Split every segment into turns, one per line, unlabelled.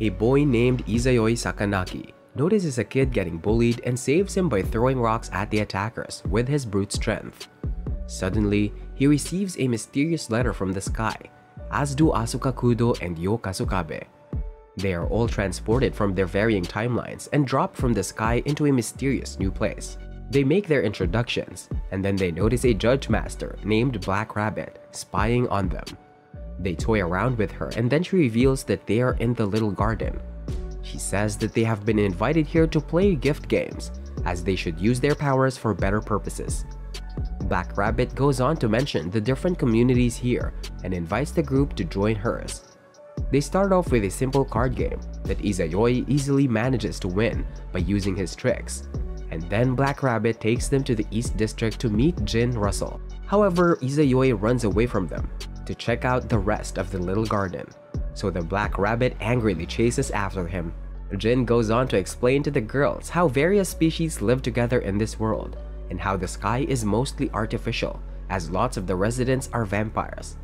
A boy named Izayoi Sakanagi notices a kid getting bullied and saves him by throwing rocks at the attackers with his brute strength. Suddenly, he receives a mysterious letter from the sky, as do Asuka Kudo and Yo Kasukabe. They are all transported from their varying timelines and dropped from the sky into a mysterious new place. They make their introductions, and then they notice a judge master named Black Rabbit spying on them. They toy around with her, and then she reveals that they are in the little garden. She says that they have been invited here to play gift games, as they should use their powers for better purposes. Black Rabbit goes on to mention the different communities here and invites the group to join hers. They start off with a simple card game that Izayoi easily manages to win by using his tricks, and then Black Rabbit takes them to the East District to meet Jin Russell. However, Izayoi runs away from them to check out the rest of the little garden, so the Black Rabbit angrily chases after him. Jin goes on to explain to the girls how various species live together in this world, and how the sky is mostly artificial, as lots of the residents are vampires.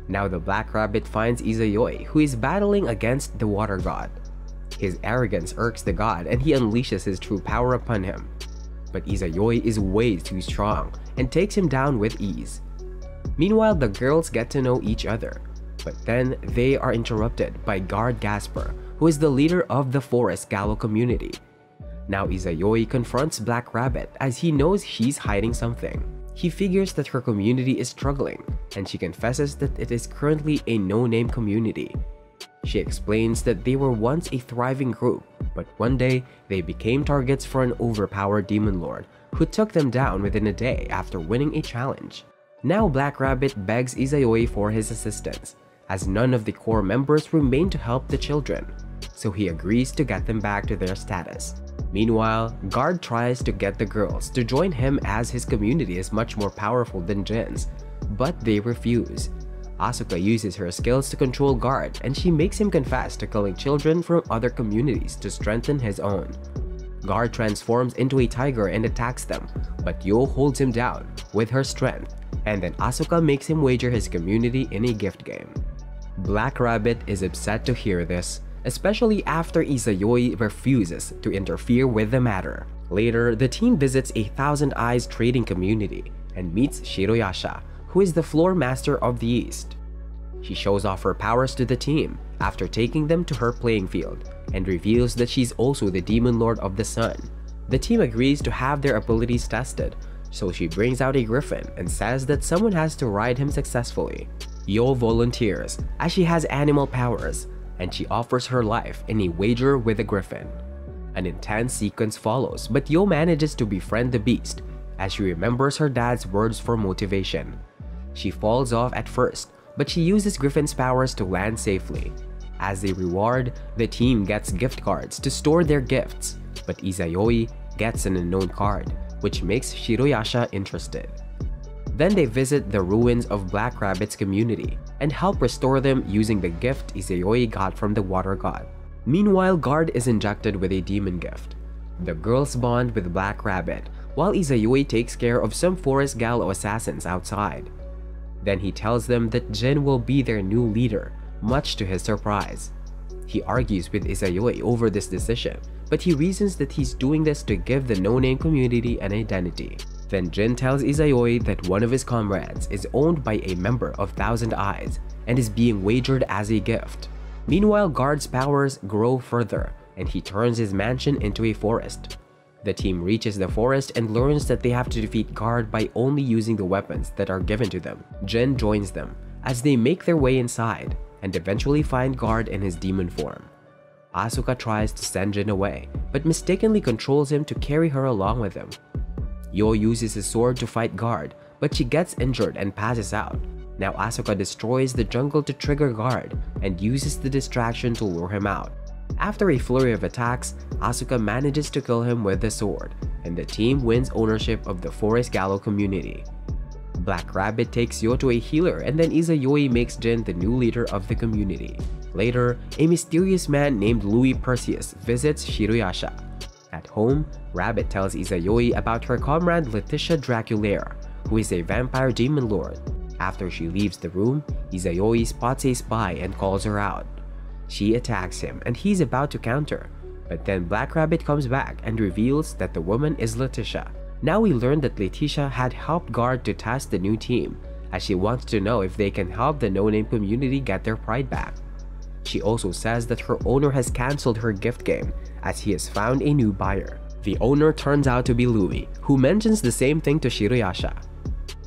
Now the Black Rabbit finds Izayoi, who is battling against the water god. His arrogance irks the god and he unleashes his true power upon him. But Izayoi is way too strong and takes him down with ease. Meanwhile, the girls get to know each other, but then they are interrupted by Guard Gasper, who is the leader of the Forest Gallo community. Now Izayoi confronts Black Rabbit as he knows she's hiding something. He figures that her community is struggling, and she confesses that it is currently a no-name community. She explains that they were once a thriving group, but one day they became targets for an overpowered demon lord who took them down within a day after winning a challenge. Now Black Rabbit begs Izayoi for his assistance, as none of the core members remain to help the children, so he agrees to get them back to their status. Meanwhile, Guard tries to get the girls to join him as his community is much more powerful than Jin's, but they refuse. Asuka uses her skills to control Guard, and she makes him confess to killing children from other communities to strengthen his own. Guard transforms into a tiger and attacks them, but Yo holds him down with her strength, and then Asuka makes him wager his community in a gift game. Black Rabbit is upset to hear this, especially after Izayoi refuses to interfere with the matter. Later, the team visits a Thousand Eyes trading community and meets Shiroyasha, who is the floor master of the East. She shows off her powers to the team after taking them to her playing field and reveals that she's also the Demon Lord of the Sun. The team agrees to have their abilities tested, so she brings out a griffin and says that someone has to ride him successfully. Yo volunteers as she has animal powers, and she offers her life in a wager with the griffin. An intense sequence follows, but Yo manages to befriend the beast as she remembers her dad's words for motivation. She falls off at first, but she uses Griffin's powers to land safely. As a reward, the team gets gift cards to store their gifts, but Izayoi gets an unknown card, which makes Shiroyasha interested. Then they visit the ruins of Black Rabbit's community and help restore them using the gift Izayoi got from the water god. Meanwhile, Guard is injected with a demon gift. The girls bond with Black Rabbit, while Izayoi takes care of some Forest Gallo assassins outside. Then he tells them that Jin will be their new leader, much to his surprise. He argues with Izayoi over this decision, but he reasons that he's doing this to give the no-name community an identity. Then Jin tells Izayoi that one of his comrades is owned by a member of Thousand Eyes and is being wagered as a gift. Meanwhile, Guard's powers grow further, and he turns his mansion into a forest. The team reaches the forest and learns that they have to defeat Guard by only using the weapons that are given to them. Jin joins them as they make their way inside and eventually find Guard in his demon form. Asuka tries to send Jin away, but mistakenly controls him to carry her along with him. Yo uses his sword to fight Guard, but she gets injured and passes out. Now Asuka destroys the jungle to trigger Guard and uses the distraction to lure him out. After a flurry of attacks, Asuka manages to kill him with the sword, and the team wins ownership of the Forest Gallo community. Black Rabbit takes Yo to a healer, and then Izayoi makes Jin the new leader of the community. Later, a mysterious man named Louis Perseus visits Shiroyasha. At home, Rabbit tells Izayoi about her comrade Letitia Draculaire, who is a vampire demon lord. After she leaves the room, Izayoi spots a spy and calls her out. She attacks him and he's about to counter, but then Black Rabbit comes back and reveals that the woman is Letitia. Now we learn that Letitia had helped Guard to task the new team, as she wants to know if they can help the no-name community get their pride back. She also says that her owner has cancelled her gift game as he has found a new buyer. The owner turns out to be Louis, who mentions the same thing to Shirayasha.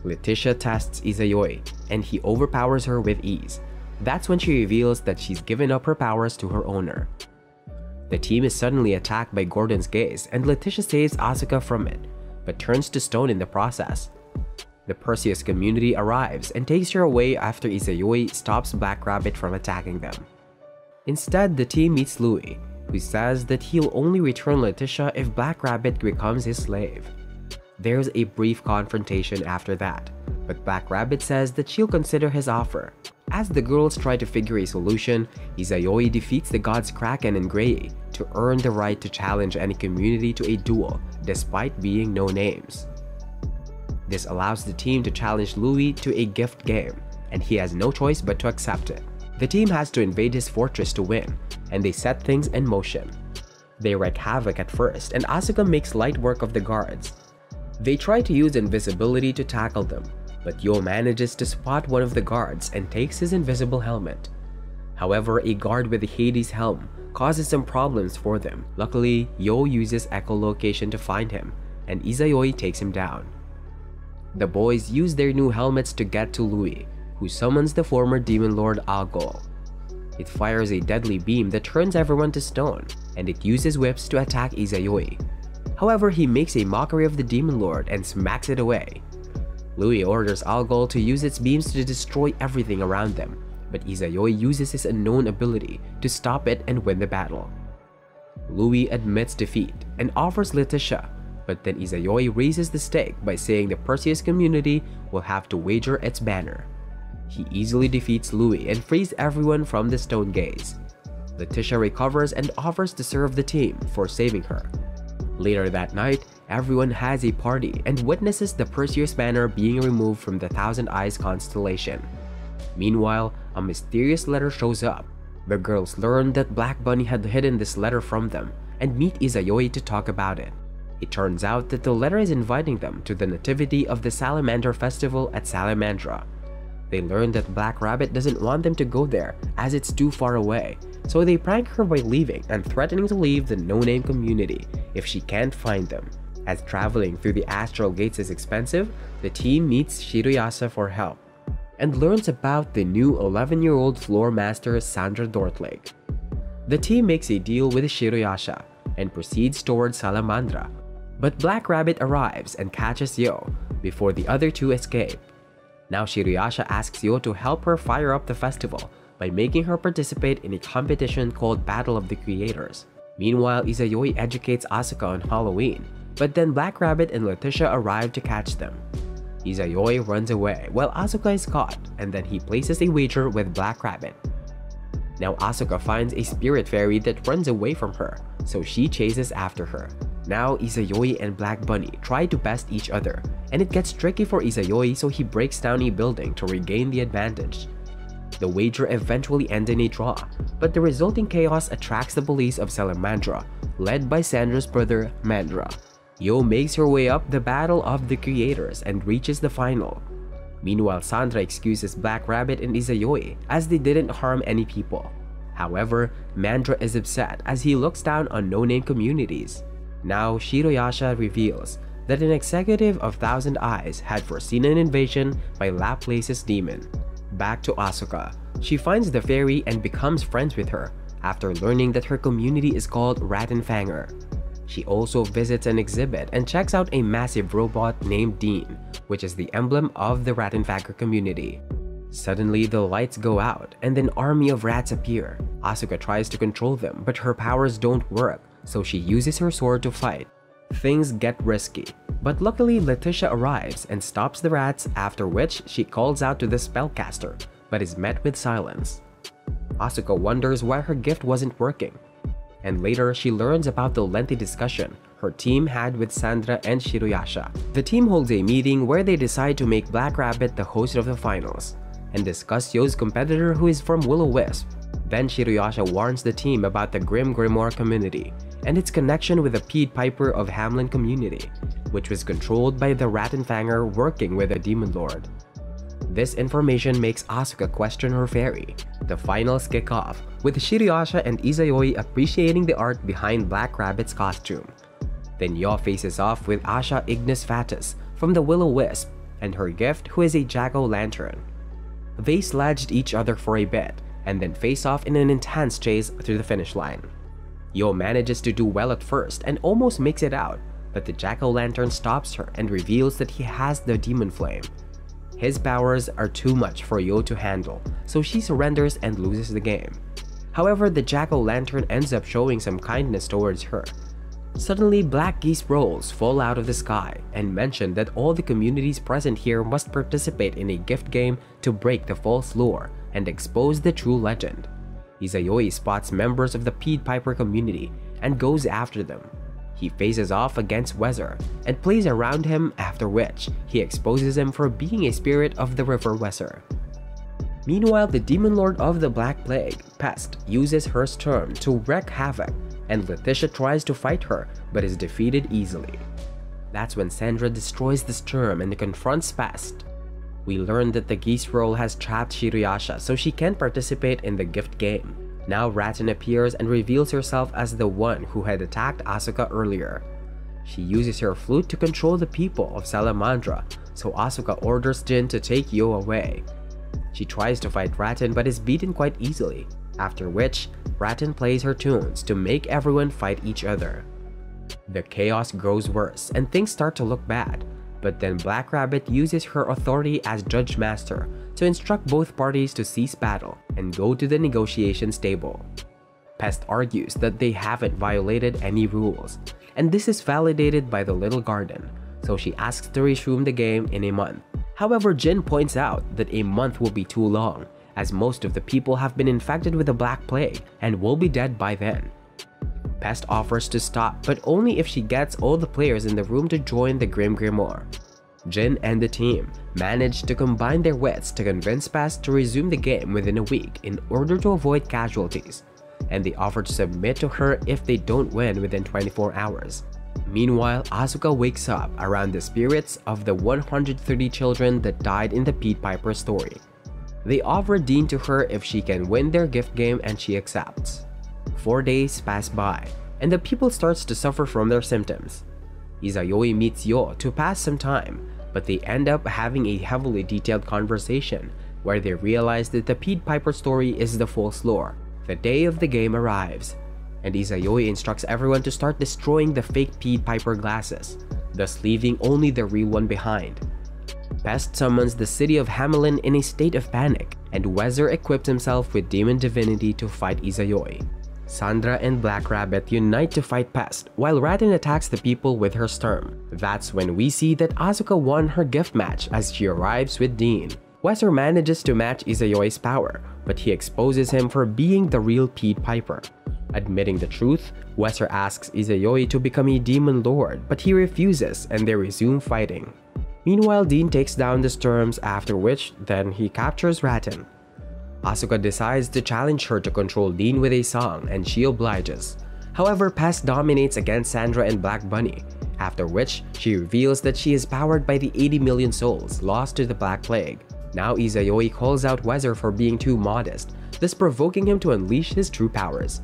Letitia tests Izayoi, and he overpowers her with ease. That's when she reveals that she's given up her powers to her owner. The team is suddenly attacked by Gordon's gaze, and Letitia saves Asuka from it, but turns to stone in the process. The Perseus community arrives and takes her away after Izayoi stops Black Rabbit from attacking them. Instead, the team meets Louis, who says that he'll only return Letitia if Black Rabbit becomes his slave. There's a brief confrontation after that, but Black Rabbit says that she'll consider his offer. As the girls try to figure a solution, Izayoi defeats the gods Kraken and Grey to earn the right to challenge any community to a duel despite being no names. This allows the team to challenge Louis to a gift game, and he has no choice but to accept it. The team has to invade his fortress to win, and they set things in motion. They wreak havoc at first, and Asuka makes light work of the guards. They try to use invisibility to tackle them, but Yo manages to spot one of the guards and takes his invisible helmet. However, a guard with the Hades helm causes some problems for them. Luckily, Yo uses echolocation to find him, and Izayoi takes him down. The boys use their new helmets to get to Louis, who summons the former Demon Lord Algol. It fires a deadly beam that turns everyone to stone, and it uses whips to attack Izayoi. However, he makes a mockery of the Demon Lord and smacks it away. Louis orders Algol to use its beams to destroy everything around them, but Izayoi uses his unknown ability to stop it and win the battle. Louis admits defeat and offers Letitia, but then Izayoi raises the stake by saying the Perseus community will have to wager its banner. He easily defeats Louis and frees everyone from the stone gaze. Letitia recovers and offers to serve the team for saving her. Later that night, everyone has a party and witnesses the Perseus banner being removed from the Thousand Eyes constellation. Meanwhile, a mysterious letter shows up. The girls learn that Black Bunny had hidden this letter from them and meet Izayoi to talk about it. It turns out that the letter is inviting them to the nativity of the Salamander festival at Salamandra. They learn that Black Rabbit doesn't want them to go there as it's too far away, so they prank her by leaving and threatening to leave the no-name community if she can't find them. As traveling through the astral gates is expensive, the team meets Shirayasa for help and learns about the new 11-year-old floor master Sandra Dortlake. The team makes a deal with Shirayasa and proceeds towards Salamandra, but Black Rabbit arrives and catches Yo before the other two escape. Now Shirayasa asks Yo to help her fire up the festival by making her participate in a competition called Battle of the Creators. Meanwhile, Izayoi educates Asuka on Halloween, but then Black Rabbit and Letitia arrive to catch them. Izayoi runs away while Asuka is caught, and then he places a wager with Black Rabbit. Now Asuka finds a spirit fairy that runs away from her, so she chases after her. Now Izayoi and Black Bunny try to best each other, and it gets tricky for Izayoi, so he breaks down a building to regain the advantage. The wager eventually ends in a draw, but the resulting chaos attracts the police of Salamandra, led by Sandra's brother Mandra. Yo makes her way up the Battle of the Creators and reaches the final. Meanwhile, Sandra excuses Black Rabbit and Izayoi as they didn't harm any people. However, Mandra is upset as he looks down on no-name communities. Now, Shirayasa reveals that an executive of Thousand Eyes had foreseen an invasion by Laplace's demon. Back to Asuka, she finds the fairy and becomes friends with her after learning that her community is called Rattenfanger. She also visits an exhibit and checks out a massive robot named Dean, which is the emblem of the Rattenfanger community. Suddenly, the lights go out and an army of rats appear. Asuka tries to control them, but her powers don't work, so she uses her sword to fight. Things get risky, but luckily Letitia arrives and stops the rats, after which she calls out to the spellcaster, but is met with silence. Asuka wonders why her gift wasn't working, and later she learns about the lengthy discussion her team had with Sandra and Shirayasa. The team holds a meeting where they decide to make Black Rabbit the host of the finals, and discuss Yo's competitor who is from Will-O-Wisp. Then Shiruyasha warns the team about the Grim Grimoire community and its connection with the Pied Piper of Hamlin community, which was controlled by the Rattenfanger working with the Demon Lord. This information makes Asuka question her fairy. The finals kick off, with Shiruyasha and Izayoi appreciating the art behind Black Rabbit's costume. Then Yo faces off with Asha Ignis Fatus from the Will-O-Wisp and her gift, who is a Jack-O-Lantern. They sledged each other for a bit and then face off in an intense chase to the finish line. Yo manages to do well at first and almost makes it out, but the Jack-O-Lantern stops her and reveals that he has the Demon Flame. His powers are too much for Yo to handle, so she surrenders and loses the game. However, the Jack-O-Lantern ends up showing some kindness towards her. Suddenly, black geese rolls fall out of the sky and mention that all the communities present here must participate in a gift game to break the false lore and expose the true legend. Izayoi spots members of the Pied Piper community and goes after them. He faces off against Weser and plays around him, after which he exposes him for being a spirit of the River Weser. Meanwhile, the Demon Lord of the Black Plague, Pest, uses her Sturm to wreak havoc, and Letitia tries to fight her but is defeated easily. That's when Sandra destroys the Sturm and confronts Pest. We learn that the Geese Roll has trapped Shiruyasha, so she can't participate in the gift game. Now Ratten appears and reveals herself as the one who had attacked Asuka earlier. She uses her flute to control the people of Salamandra, so Asuka orders Jin to take Yo away. She tries to fight Ratten but is beaten quite easily, after which Ratten plays her tunes to make everyone fight each other. The chaos grows worse and things start to look bad, but then Black Rabbit uses her authority as Judge Master to instruct both parties to cease battle and go to the negotiations table. Pest argues that they haven't violated any rules, and this is validated by the Little Garden, so she asks to resume the game in a month. However, Jin points out that a month will be too long, as most of the people have been infected with the Black Plague and will be dead by then. Pest offers to stop, but only if she gets all the players in the room to join the Grim Grimoire. Jin and the team manage to combine their wits to convince Pest to resume the game within a week in order to avoid casualties, and they offer to submit to her if they don't win within 24 hours. Meanwhile, Asuka wakes up around the spirits of the 130 children that died in the Pied Piper story. They offer Dean to her if she can win their gift game, and she accepts. 4 days pass by, and the people starts to suffer from their symptoms. Izayoi meets Yo to pass some time, but they end up having a heavily detailed conversation where they realize that the Pied Piper story is the false lore. The day of the game arrives, and Izayoi instructs everyone to start destroying the fake Pied Piper glasses, thus leaving only the real one behind. Pest summons the city of Hamelin in a state of panic, and Weser equips himself with demon divinity to fight Izayoi. Sandra and Black Rabbit unite to fight Pest, while Ratten attacks the people with her Sturm. That's when we see that Asuka won her gift match as she arrives with Dean. Weser manages to match Izayoi's power, but he exposes him for being the real Pied Piper. Admitting the truth, Weser asks Izayoi to become a demon lord, but he refuses and they resume fighting. Meanwhile, Dean takes down the Sturms, after which then he captures Ratten. Asuka decides to challenge her to control Dean with a song, and she obliges. However, Pest dominates against Sandra and Black Bunny, after which she reveals that she is powered by the 80 million souls lost to the Black Plague. Now Izayoi calls out Weser for being too modest, thus provoking him to unleash his true powers.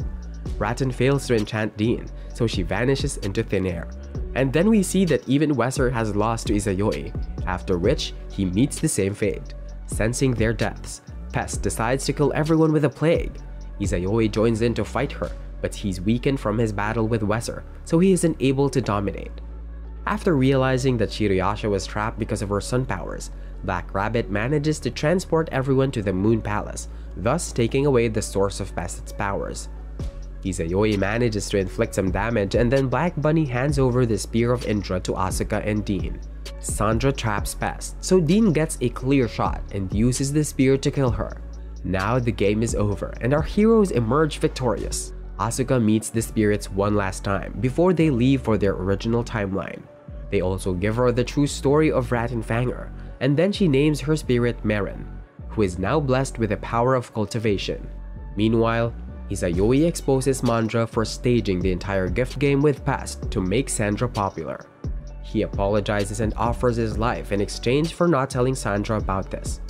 Ratten fails to enchant Dean, so she vanishes into thin air. And then we see that even Weser has lost to Izayoi, after which he meets the same fate. Sensing their deaths, Pest decides to kill everyone with a plague. Izayoi joins in to fight her, but he's weakened from his battle with Weser, so he isn't able to dominate. After realizing that Shiruyasha was trapped because of her sun powers, Black Rabbit manages to transport everyone to the Moon Palace, thus taking away the source of Pest's powers. Izayoi manages to inflict some damage, and then Black Bunny hands over the Spear of Indra to Asuka and Dean. Sandra traps Pest, so Dean gets a clear shot and uses the spear to kill her. Now the game is over and our heroes emerge victorious. Asuka meets the spirits one last time before they leave for their original timeline. They also give her the true story of Rattenfanger, and then she names her spirit Marin, who is now blessed with the power of cultivation. Meanwhile, Izayoi exposes Mandra for staging the entire gift game with Past to make Sandra popular. He apologizes and offers his life in exchange for not telling Sandra about this.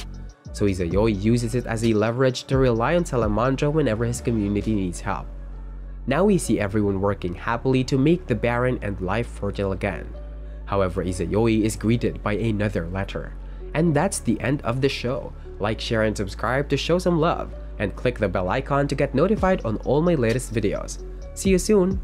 So Izayoi uses it as a leverage to rely on Salamandra whenever his community needs help. Now we see everyone working happily to make the barren and life fertile again. However, Izayoi is greeted by another letter. And that's the end of the show. Like, share, and subscribe to show some love, and click the bell icon to get notified on all my latest videos. See you soon!